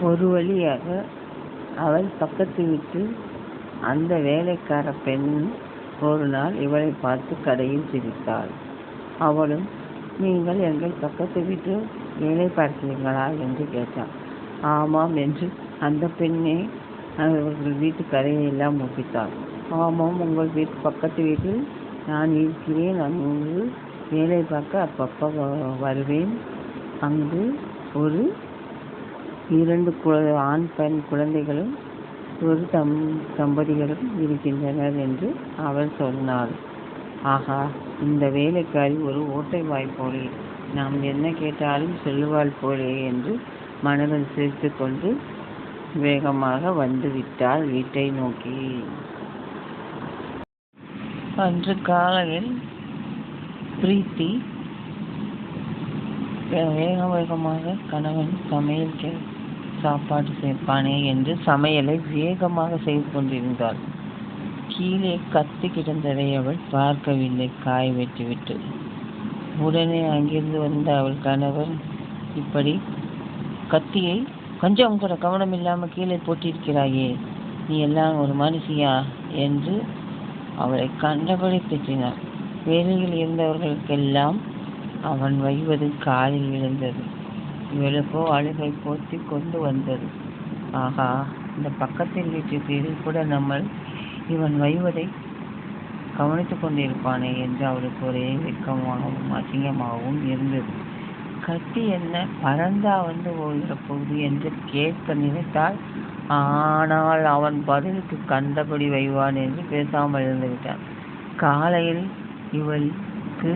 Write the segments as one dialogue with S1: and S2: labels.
S1: ஒரு வழியாக அவள் பக்கத்து வீட்டு அந்த வேலைக்கார பெண் ஒரு நாள் இவளை பார்த்து கடையில் சிரித்தாள். அவளும், நீங்கள் எங்கள் பக்கத்து வீட்டு வேலை பார்க்கிறீர்களா என்று கேட்டாள். ஆமாம் என்று அந்த பெண்ணே அவர்கள் வீட்டு கடையெல்லாம் ஒப்பித்தாள். ஆமாம், உங்கள் வீட்டு பக்கத்து வீட்டில் நான் இருக்கிறேன். அங்கு வேலை பார்க்க அப்பப்போ வருவேன். அங்கு ஒரு 2 ஆண் பெண் குழந்தைகளும் ஒரு தம்பதிகளும் இருக்கின்றனர் என்று அவள் சொன்னாள். ஆகா, இந்த வேலைக்காரி ஒரு ஓட்டை வாய் போலே, நாம் என்ன கேட்டாலும் சொல்லுவாள் போலே என்று மனதில் சிரித்து கொண்டு வேகமாக வந்து விட்டாள் வீட்டை நோக்கி. அன்று காலையில் பிரீத்தி வேகமாக கணவன் சமையல் சாப்பாடு சேர்ப்பானே என்று சமையலை வேகமாக செய்து கொண்டிருந்தாள். கீழே கத்தி கிடந்ததை அவள் பார்க்கவில்லை, காய் வெட்டிவிட்டு. உடனே அங்கிருந்து வந்த அவள் கணவன், இப்படி கத்தியை கொஞ்சம் கூட கவனம் இல்லாமல் கீழே போட்டிருக்கிறாயே, நீ எல்லாம் ஒரு மனுஷியா என்று அவளை கண்டபடி திட்டினார். வேலையில் இருந்தவர்களுக்கெல்லாம் அவன் வைவது காலில் விழுந்தது. இவளுக்கோ அழுகை போத்தி கொண்டு வந்தது. ஆகா, இந்த பக்கத்தில் வீட்டிற்கு கூட நம்ம இவன் வைவதை கவனித்து கொண்டிருப்பானே என்று அவளுக்கு ஒரே வெட்கமாகவும் அசிங்கமாகவும் இருந்தது. கத்தி என்ன பறந்தா வந்து ஓடுகிற போகுது என்று கேட்க நினைத்தாள். ஆனால் அவன் பதிலுக்கு கண்டபடி வைவான் என்று பேசாமல் இருந்து விட்டான். காலையில் இவளுக்கு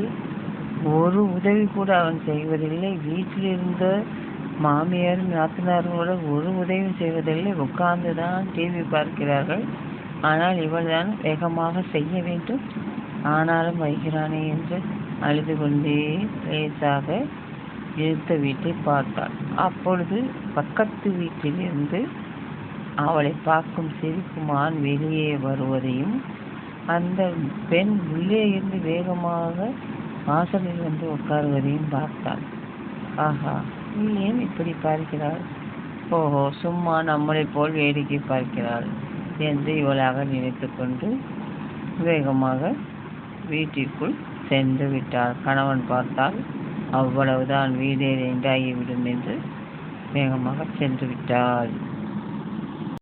S1: ஒரு உதவி கூட அவன் செய்வதில்லை. வீட்டில் இருந்த மாமியாரும் நாத்தனாரும் கூட ஒரு உதவியும் செய்வதில்லை. உட்கார்ந்துதான் டிவி பார்க்கிறார்கள். ஆனால் இவள் தான் வேகமாக செய்ய வேண்டும். ஆனாலும் வைக்கிறானே என்று அழுது கொண்டே லேசாக இழுத்த வீட்டை பார்த்தாள். அப்பொழுது பக்கத்து வீட்டிலிருந்து அவளை பார்க்கும் சிரிக்குமான் வெளியே வருவதையும் அந்த பெண் உள்ளே இருந்து வேகமாக வாசலில் வந்து உட்காருவதையும் பார்த்தாள். ஆஹா, நீ ஏன் இப்படி பார்க்கிறாள்? ஓஹோ, சும்மா நம்மளை போல் வேடிக்கை பார்க்கிறாள் என்று இவளாக நினைத்து கொண்டு வேகமாக வீட்டிற்குள் சென்று விட்டாள். கணவன் பார்த்தால் அவ்வளவுதான், வீடே ரெண்டாகிவிடும் என்று வேகமாக சென்று விட்டாள்.